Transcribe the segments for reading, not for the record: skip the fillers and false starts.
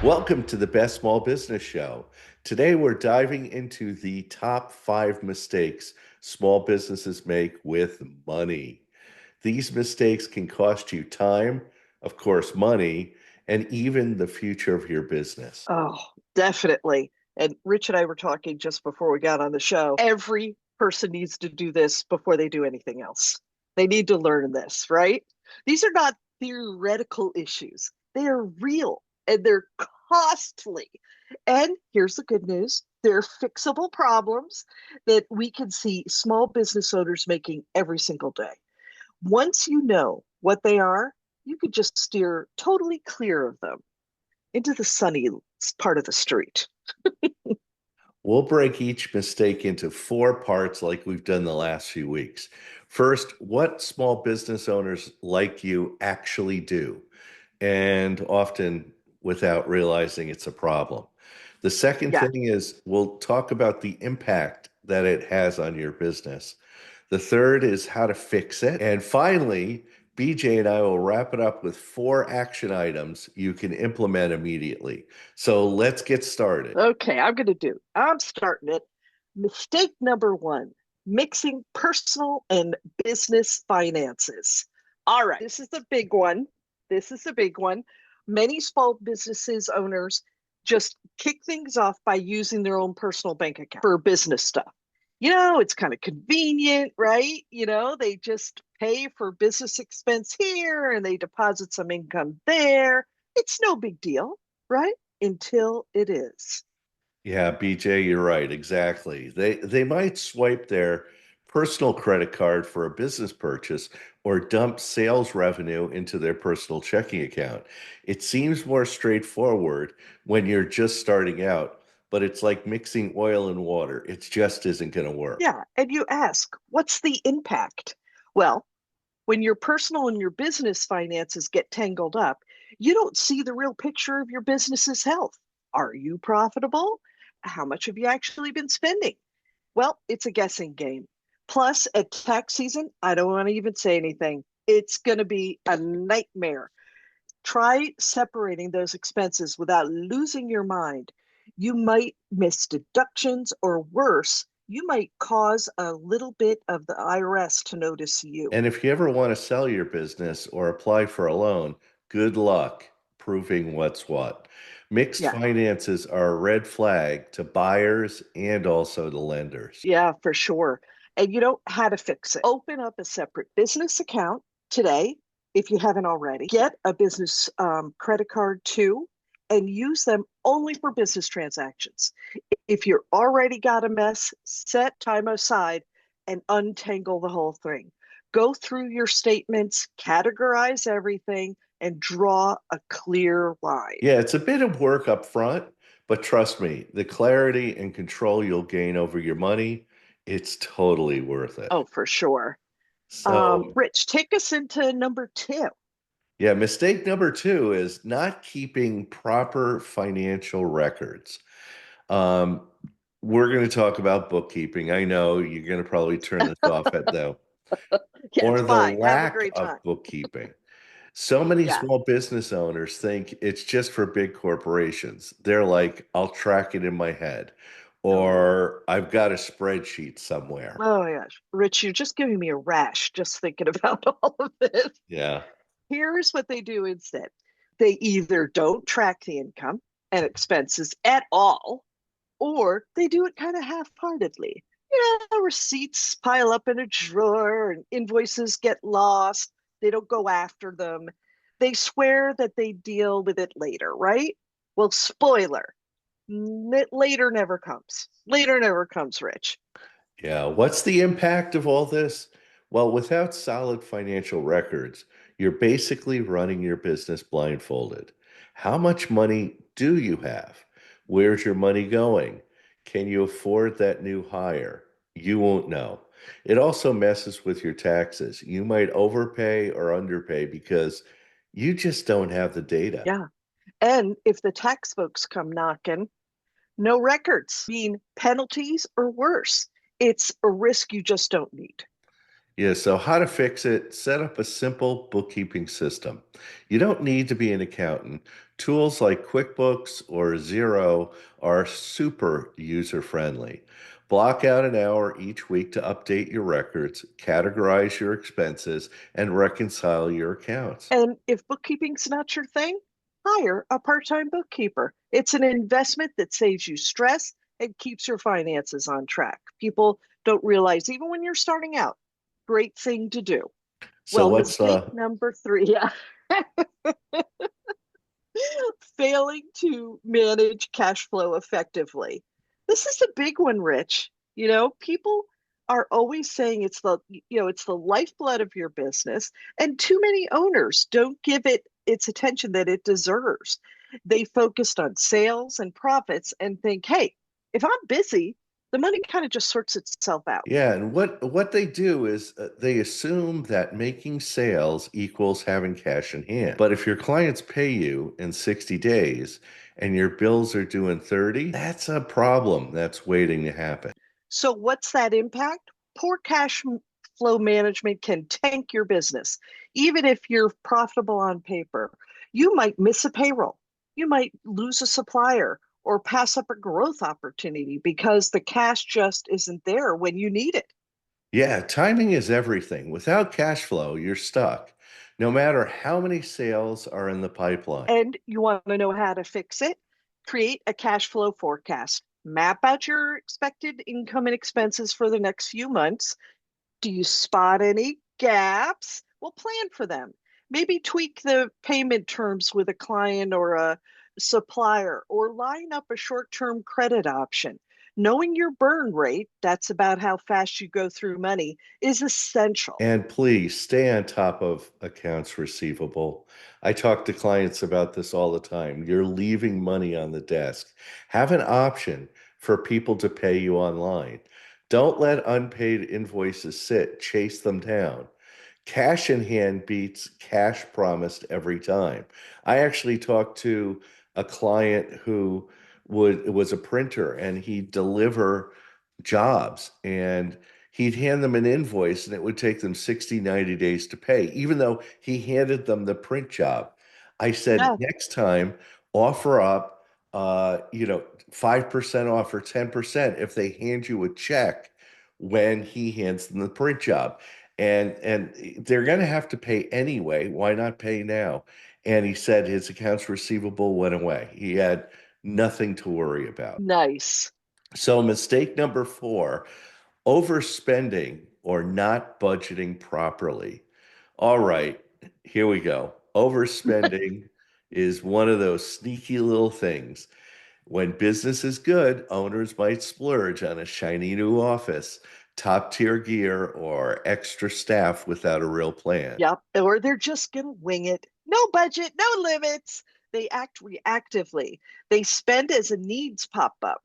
Welcome to the Best Small Business Show. Today we're diving into the top 5 mistakes small businesses make with money. These mistakes can cost you time, of course, money, and even the future of your business. Oh, definitely. And Rich and I were talking just before we got on the show. Every person needs to do this before they do anything else. They need to learn this, right? These are not theoretical issues. They are real and they're costly. And here's the good news. They're fixable problems that we can see small business owners making every single day. Once you know what they are, you could just steer totally clear of them into the sunny part of the street. We'll break each mistake into 4 parts like we've done the last few weeks. First, what small business owners like you actually do, and often without realizing it's a problem. The second Yeah. thing is we'll talk about the impact that it has on your business. The third is how to fix it. And finally, BJ and I will wrap it up with 4 action items you can implement immediately. So let's get started. Okay, I'm starting it. Mistake number one, mixing personal and business finances. All right, this is the big one. This is the big one. Many small businesses owners just kick things off by using their own personal bank account for business stuff. It's kind of convenient, right? They just pay for business expense here and they deposit some income there. It's no big deal, right? Until it is. Yeah, BJ, you're right. Exactly. They might swipe their personal credit card for a business purchase or dump sales revenue into their personal checking account. It seems more straightforward when you're just starting out, but it's like mixing oil and water. It just isn't going to work. Yeah. And you ask, what's the impact? Well, when your personal and your business finances get tangled up, you don't see the real picture of your business's health. Are you profitable? How much have you actually been spending? Well, it's a guessing game. Plus, at tax season, I don't want to even say anything. It's going to be a nightmare. Try separating those expenses without losing your mind. You might miss deductions, or worse, you might cause a little bit of the IRS to notice you. And if you ever want to sell your business or apply for a loan, good luck proving what's what. Mixed Yeah, finances are a red flag to buyers and also to lenders. yeah, for sure. And you know how to fix it. Open up a separate business account today if you haven't already. Get a business credit card too, and use them only for business transactions. If you're already got a mess, set time aside and untangle the whole thing. Go through your statements, categorize everything, and draw a clear line. Yeah, it's a bit of work up front, but trust me, the clarity and control you'll gain over your money, it's totally worth it. Oh, for sure. So, Rich, take us into number two. yeah, mistake number 2 is not keeping proper financial records. Um, we're going to talk about bookkeeping. I know you're going to probably turn this off at though, Yeah, or it's the fine. Have a lack great of time. bookkeeping. So many Yeah. small business owners think it's just for big corporations. They're like, I'll track it in my head, Oh, or I've got a spreadsheet somewhere. oh my gosh. Rich, you're just giving me a rash just thinking about all of this. Yeah. Here's what they do instead. They either don't track the income and expenses at all, or they do it kind of half-heartedly. Receipts pile up in a drawer and invoices get lost. They don't go after them. They swear that they deal with it later, right? Well, spoiler, later never comes. Later never comes, Rich. Yeah. What's the impact of all this? Well, without solid financial records, you're basically running your business blindfolded. How much money do you have? Where's your money going? Can you afford that new hire? You won't know. It also messes with your taxes. You might overpay or underpay because you just don't have the data. Yeah. And if the tax folks come knocking, no records mean penalties or worse. It's a risk you just don't need. Yeah, so how to fix it? Set up a simple bookkeeping system. You don't need to be an accountant. Tools like QuickBooks or Xero are super user friendly. Block out an hour each week to update your records, categorize your expenses, and reconcile your accounts. And if bookkeeping's not your thing, hire a part-time bookkeeper. It's an investment that saves you stress and keeps your finances on track. People don't realize, even when you're starting out, great thing to do. So Well, what's mistake number three, yeah, failing to manage cash flow effectively. This is a big one, Rich. People are always saying it's the lifeblood of your business, and too many owners don't give it its attention that it deserves. They focused on sales and profits and think, hey, if I'm busy, the money kind of just sorts itself out. Yeah, and what they do is they assume that making sales equals having cash in hand. But if your clients pay you in 60 days and your bills are due in 30, that's a problem that's waiting to happen. So, what's that impact? Poor flow management can tank your business, even if you're profitable on paper. You might miss a payroll, you might lose a supplier, or pass up a growth opportunity because the cash just isn't there when you need it. Yeah, timing is everything. Without cash flow, you're stuck, no matter how many sales are in the pipeline. And you want to know how to fix it? Create a cash flow forecast. Map out your expected income and expenses for the next few months. Do you spot any gaps? Well, plan for them. Maybe tweak the payment terms with a client or a supplier, or line up a short term credit option. Knowing your burn rate, that's about how fast you go through money, is essential. And please stay on top of accounts receivable. I talk to clients about this all the time. You're leaving money on the desk. Have an option for people to pay you online. Don't let unpaid invoices sit, chase them down. Cash in hand beats cash promised every time. I actually talked to a client who was a printer and he'd deliver jobs and he'd hand them an invoice and it would take them 60, 90 days to pay, even though he handed them the print job. I said, Yeah, next time, offer up, 5% off or 10% if they hand you a check when he hands them the print job. And they're going to have to pay anyway. Why not pay now? And he said his accounts receivable went away. He had nothing to worry about. nice. So, mistake number four, overspending or not budgeting properly. All right, here we go. Overspending is one of those sneaky little things. When business is good, owners might splurge on a shiny new office, top tier gear, or extra staff without a real plan. Yep. Or they're just going to wing it. No budget, no limits. They act reactively. They spend as a needs pop up,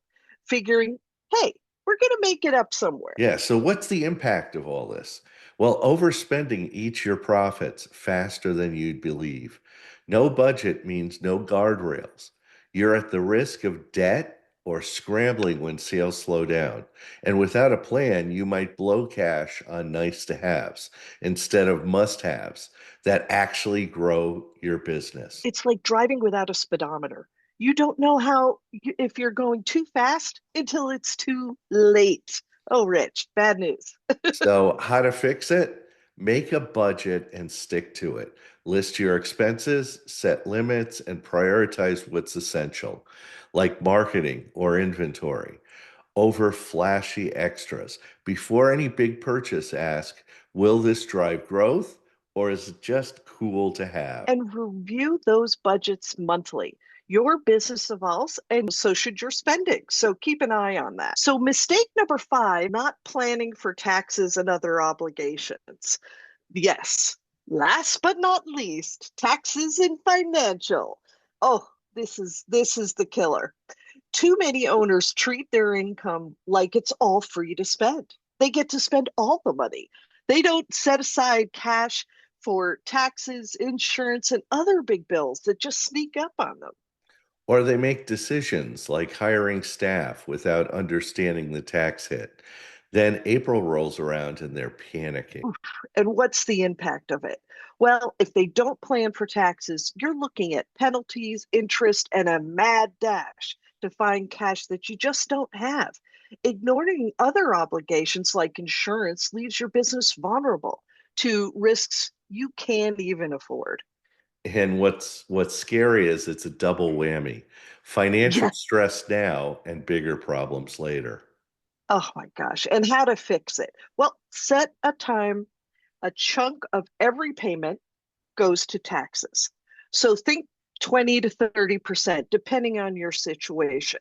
figuring, hey, we're going to make it up somewhere. Yeah, so what's the impact of all this? Well, overspending eats your profits faster than you'd believe. No budget means no guardrails. You're at the risk of debt or scrambling when sales slow down. And without a plan, you might blow cash on nice to haves instead of must haves that actually grow your business. It's like driving without a speedometer. You don't know if you're going too fast until it's too late. Oh, Rich, bad news. So, how to fix it? Make a budget and stick to it. List your expenses, set limits, and prioritize what's essential, like marketing or inventory, over flashy extras. Before any big purchase, ask, will this drive growth or is it just cool to have? And review those budgets monthly. Your business evolves, and so should your spending. So keep an eye on that. So, mistake number five, not planning for taxes and other obligations. Yes, last but not least, taxes and financial. Oh, this is the killer. Too many owners treat their income like it's all free to spend. They get to spend all the money. They don't set aside cash for taxes, insurance, and other big bills that just sneak up on them. Or they make decisions like hiring staff without understanding the tax hit. Then April rolls around and they're panicking. Oof. And what's the impact of it? Well, if they don't plan for taxes, you're looking at penalties, interest, and a mad dash to find cash that you just don't have. Ignoring other obligations like insurance leaves your business vulnerable to risks you can't even afford. And what's scary is it's a double whammy. Financial Yeah. stress now and bigger problems later. Oh my gosh. And how to fix it? Well, set a time, a chunk of every payment goes to taxes. So think 20 to 30%, depending on your situation.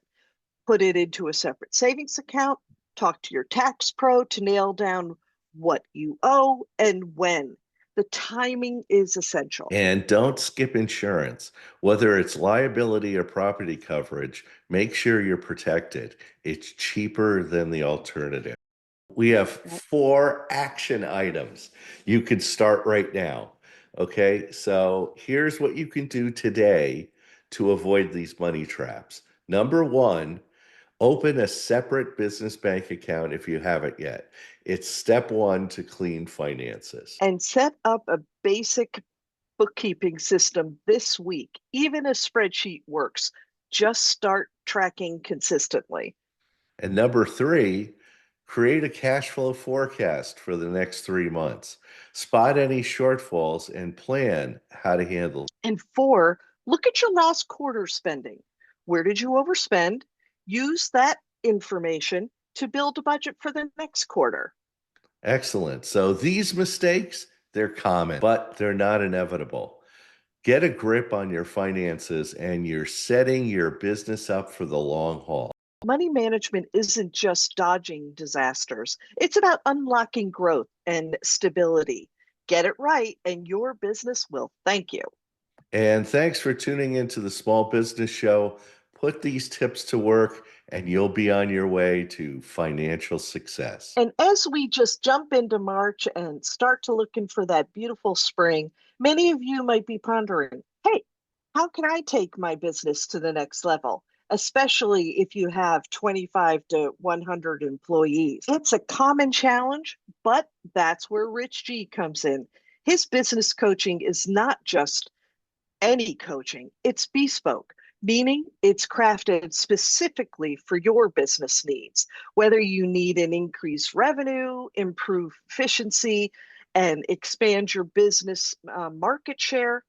Put it into a separate savings account, talk to your tax pro to nail down what you owe and when. The timing is essential. And don't skip insurance. Whether it's liability or property coverage, make sure you're protected. It's cheaper than the alternative. We have four action items. You could start right now. Okay, so here's what you can do today to avoid these money traps. Number one, open a separate business bank account if you haven't yet. It's step one to clean finances. And set up a basic bookkeeping system this week. Even a spreadsheet works. Just start tracking consistently. And number three, create a cash flow forecast for the next 3 months. Spot any shortfalls and plan how to handle. And four, look at your last quarter spending. Where did you overspend? Use that information to build a budget for the next quarter. Excellent. So these mistakes, they're common, but they're not inevitable. Get a grip on your finances and you're setting your business up for the long haul. Money management isn't just dodging disasters, it's about unlocking growth and stability. Get it right, and your business will thank you. And thanks for tuning into the Small Business Show. Put these tips to work and you'll be on your way to financial success. And as we just jump into March and start to looking for that beautiful spring, many of you might be pondering, hey, how can I take my business to the next level? Especially if you have 25 to 100 employees. It's a common challenge, but that's where Rich G comes in. His business coaching is not just any coaching, it's bespoke, meaning it's crafted specifically for your business needs. Whether you need an increased revenue, improve efficiency, and expand your business market share,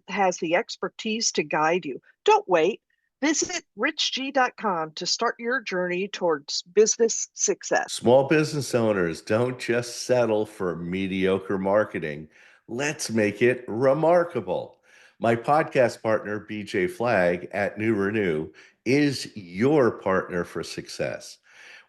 has the expertise to guide you. Don't wait. Visit richg.com to start your journey towards business success. Small business owners, don't just settle for mediocre marketing. Let's make it remarkable. My podcast partner, BJ Flagg at New Renew, is your partner for success.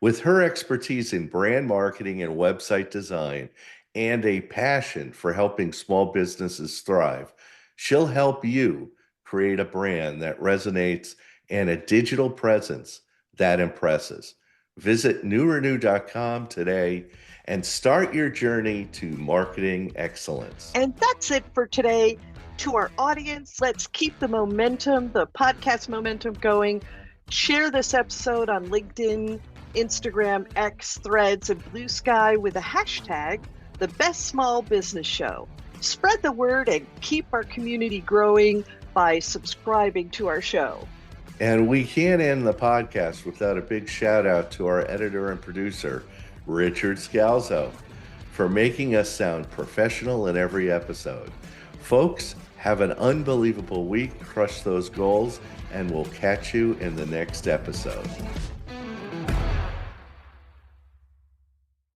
With her expertise in brand marketing and website design and a passion for helping small businesses thrive, she'll help you create a brand that resonates and a digital presence that impresses. Visit newrenew.com today and start your journey to marketing excellence. And that's it for today. To our audience, let's keep the momentum, the podcast momentum going. Share this episode on LinkedIn, Instagram, X, Threads, and Blue Sky with a hashtag, the best small business show. Spread the word and keep our community growing by subscribing to our show. And we can't end the podcast without a big shout out to our editor and producer, Richard Scalzo, for making us sound professional in every episode. Folks, have an unbelievable week, crush those goals, and we'll catch you in the next episode.